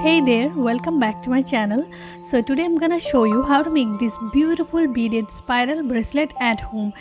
Hey there, welcome back to my channel. So today I'm gonna show you how to make this beautiful beaded spiral bracelet at home.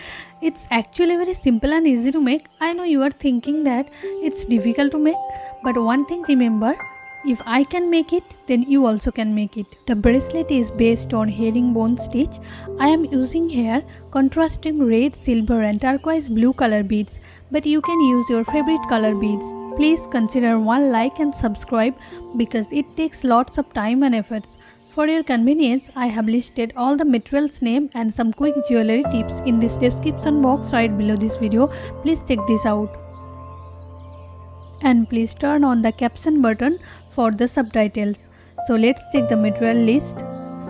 It's actually very simple and easy to make. I know you are thinking that it's difficult to make, but one thing remember, if I can make it, then you also can make it. The bracelet is based on herringbone stitch. I am using here contrasting red, silver and turquoise blue color beads, but you can use your favorite color beads. Please consider one like and subscribe because it takes lots of time and efforts. For your convenience, I have listed all the materials name and some quick jewelry tips in this description box right below this video. Please check this out. And please turn on the caption button for the subtitles. So let's check the material list.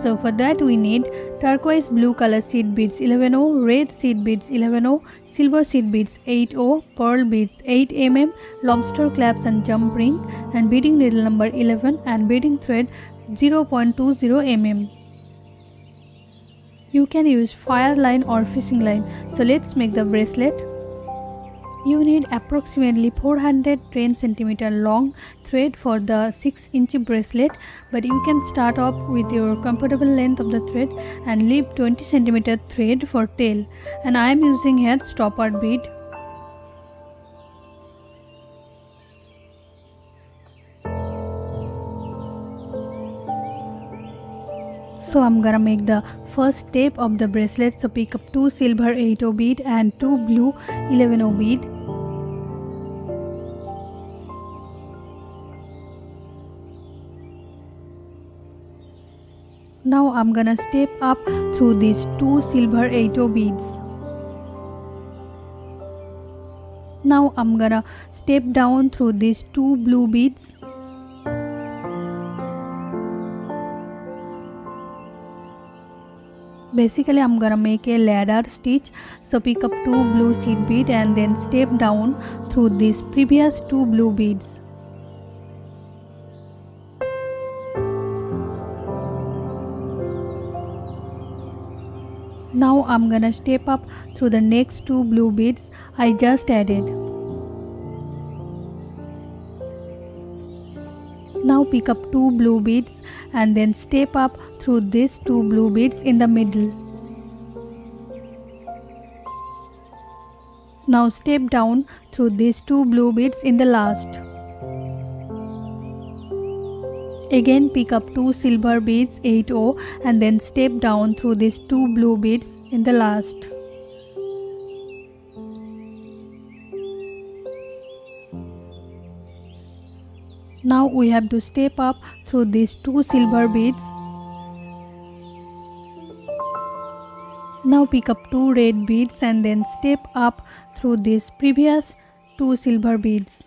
So for that we need turquoise blue color seed beads 11O, red seed beads 11O, silver seed beads 8O, pearl beads 8 mm, lobster clasp and jump ring, and beading needle number 11 and beading thread 0.20 mm. You can use fire line or fishing line. So let's make the bracelet. You need approximately 410 cm long thread for the 6-inch bracelet, but you can start off with your comfortable length of the thread and leave 20 cm thread for tail, and I am using here stopper bead. So I'm gonna make the first step of the bracelet. So pick up 2 silver 8O bead and 2 blue 11O bead. Now I'm gonna step up through these 2 silver 8O beads. Now I'm gonna step down through these 2 blue beads. Basically I'm gonna make a ladder stitch. So pick up 2 blue seed bead and then step down through these previous 2 blue beads. Now I'm gonna step up through the next 2 blue beads I just added. Now pick up 2 blue beads and then step up through these 2 blue beads in the middle. Now step down through these 2 blue beads in the last. Again pick up 2 silver beads 8O and then step down through these 2 blue beads in the last. Now we have to step up through these 2 silver beads. Now pick up 2 red beads and then step up through these previous 2 silver beads.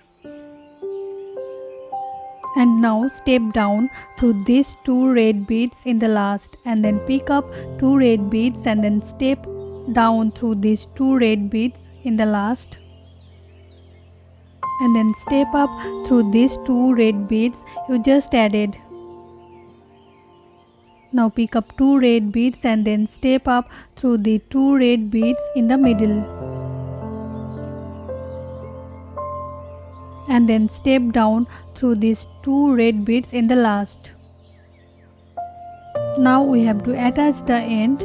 And now step down through these 2 red beads in the last, and then pick up 2 red beads and then step down through these 2 red beads in the last, and then step up through these 2 red beads you just added. Now pick up 2 red beads and then step up through the 2 red beads in the middle, and then step down through these 2 red beads in the last. Now we have to attach the end.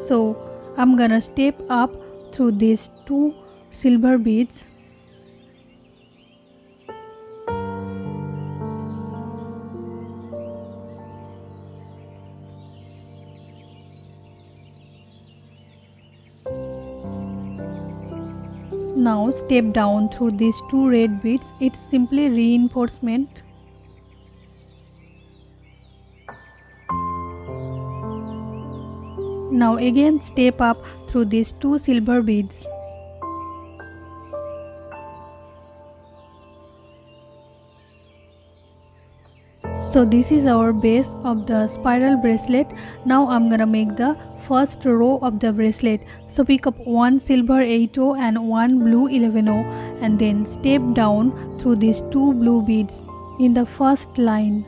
So I'm gonna step up through these 2 silver beads. Now step down through these 2 red beads. It's simply reinforcement. Now again step up through these 2 silver beads. So this is our base of the spiral bracelet. Now I'm gonna make the first row of the bracelet. So pick up 1 silver 8O and 1 blue 11O and then step down through these 2 blue beads in the first line.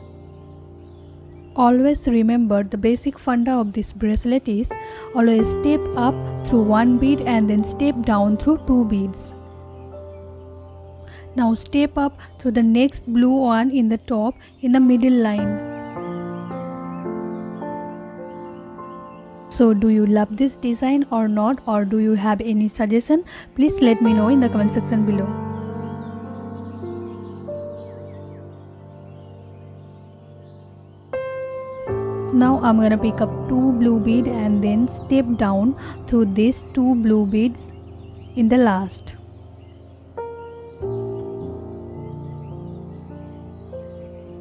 Always remember the basic funda of this bracelet is always step up through 1 bead and then step down through 2 beads. Now step up through the next blue one in the top in the middle line. So do you love this design or not, or do you have any suggestion? Please let me know in the comment section below. Now I'm gonna pick up 2 blue beads and then step down through these 2 blue beads in the last.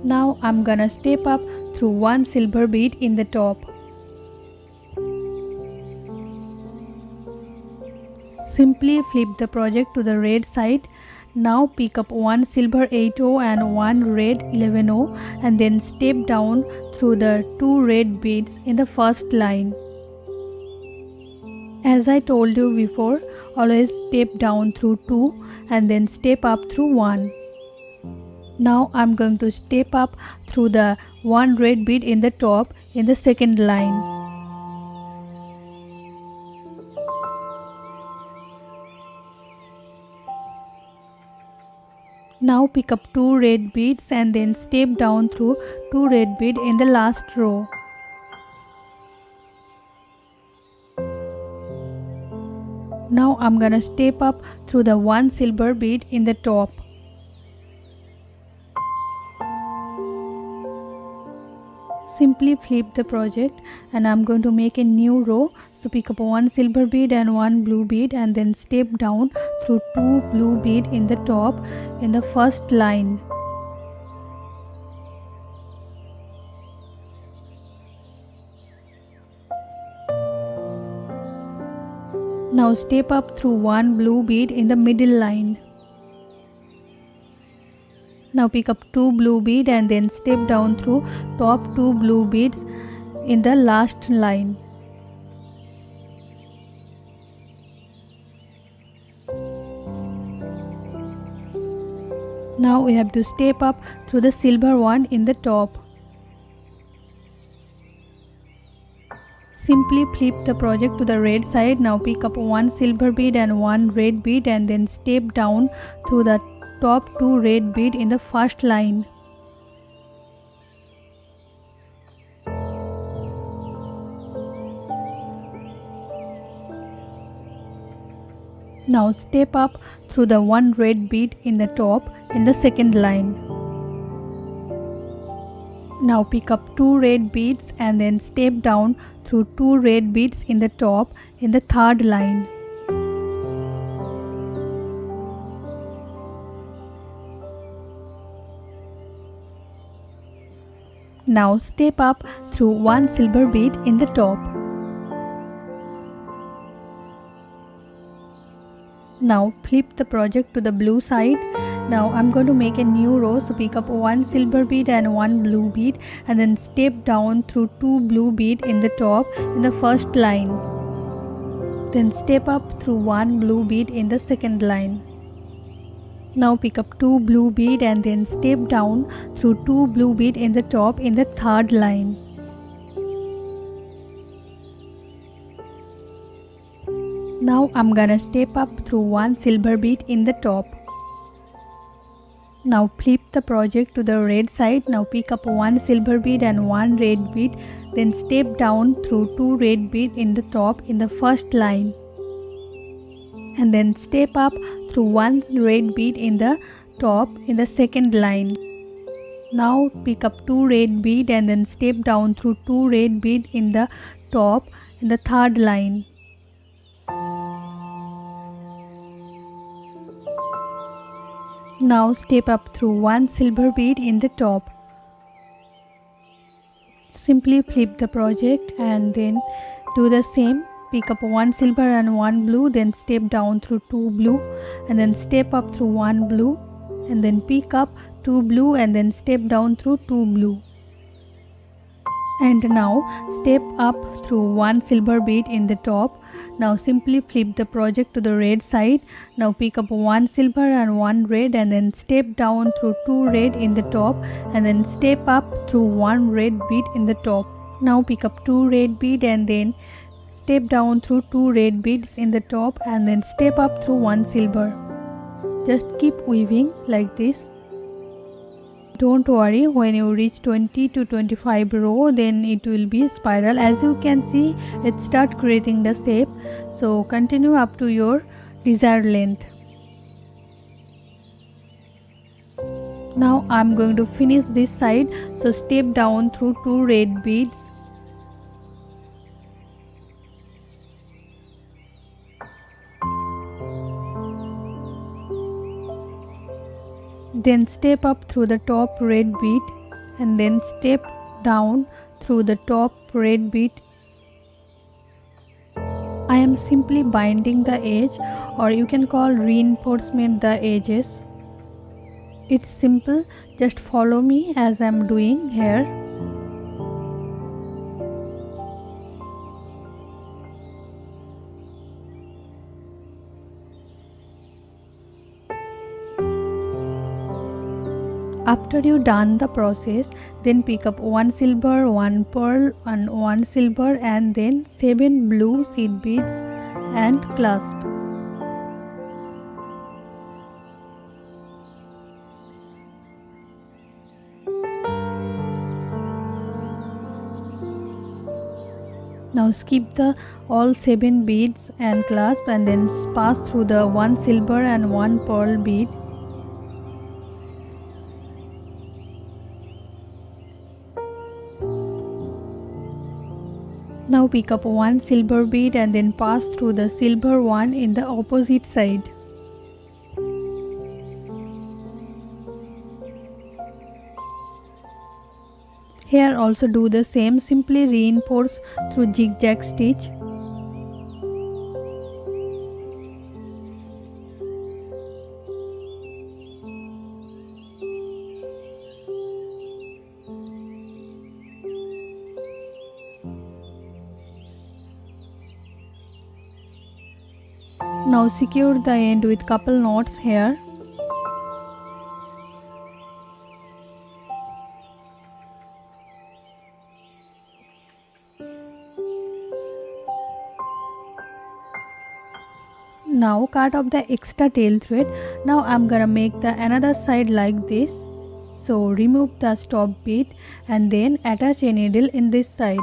Now I'm gonna step up through 1 silver bead in the top. Simply flip the project to the red side. Now pick up 1 silver 8-0 and 1 red 11-0 and then step down through the 2 red beads in the first line. As I told you before, always step down through 2 and then step up through 1. Now I'm going to step up through the 1 red bead in the top in the second line. Now pick up 2 red beads and then step down through 2 red beads in the last row. Now I'm gonna step up through the 1 silver bead in the top. Simply flip the project and I'm going to make a new row. So pick up 1 silver bead and 1 blue bead and then step down through 2 blue bead in the top in the first line. Now step up through 1 blue bead in the middle line. Now pick up 2 blue bead and then step down through top 2 blue beads in the last line. Now we have to step up through the silver one in the top. Simply flip the project to the red side. Now pick up 1 silver bead and 1 red bead and then step down through the top 2 red bead in the first line. Now step up through the 1 red bead in the top in the second line. Now pick up 2 red beads and then step down through 2 red beads in the top in the third line. Now step up through 1 silver bead in the top. Now flip the project to the blue side. Now I'm going to make a new row, so pick up 1 silver bead and 1 blue bead and then step down through 2 blue bead in the top in the first line. Then step up through 1 blue bead in the second line. Now pick up 2 blue bead and then step down through 2 blue bead in the top in the third line. Now I'm gonna step up through 1 silver bead in the top. Now flip the project to the red side. Now pick up 1 silver bead and 1 red bead, then step down through 2 red beads in the top in the first line. And then step up through 1 red bead in the top in the second line. Now pick up 2 red bead and then step down through 2 red bead in the top in the third line. Now step up through 1 silver bead in the top. Simply flip the project and then do the same. Pick up 1 silver and 1 blue, then step down through 2 blue and then step up through 1 blue and then pick up 2 blue and then step down through 2 blue. And now step up through 1 silver bead in the top. Now simply flip the project to the red side. Now pick up 1 silver and 1 red and then step down through 2 red in the top and then step up through 1 red bead in the top. Now pick up 2 red bead and then step down through 2 red beads in the top and then step up through 1 silver. just keep weaving like this. Don't worry, when you reach 20 to 25 row, then it will be spiral. As you can see, it start creating the shape. So continue up to your desired length. Now I'm going to finish this side, so step down through 2 red beads. Then step up through the top red bead and then step down through the top red bead. I am simply binding the edge, or you can call reinforcement the edges. It's simple, just follow me as I am doing here. After you done the process, then pick up 1 silver, 1 pearl and 1 silver, and then 7 blue seed beads and clasp. Now skip the all 7 beads and clasp and then pass through the 1 silver and 1 pearl bead. Now pick up 1 silver bead and then pass through the silver one in the opposite side. Here also do the same, simply reinforce through zigzag stitch. Now secure the end with couple knots here. Now cut off the extra tail thread. Now I'm gonna make the another side like this. So remove the stop bead and then attach a needle in this side.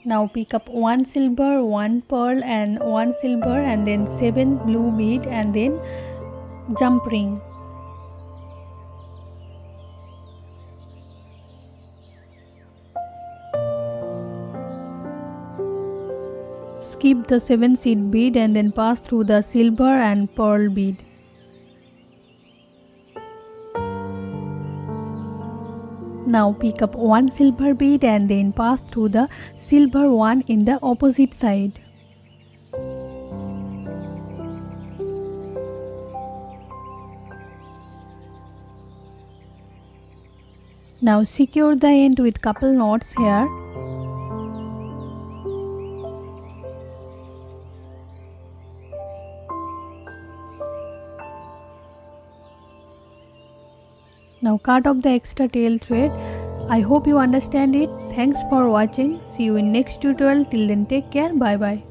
Now pick up 1 silver, 1 pearl and 1 silver and then 7 blue bead and then jump ring. Skip the 7 seed bead and then pass through the silver and pearl bead. Now pick up 1 silver bead and then pass through the silver one in the opposite side. Now secure the end with couple knots here. Now cut off the extra tail thread. I hope you understand it. Thanks for watching. See you in next tutorial. Till then, take care. Bye bye.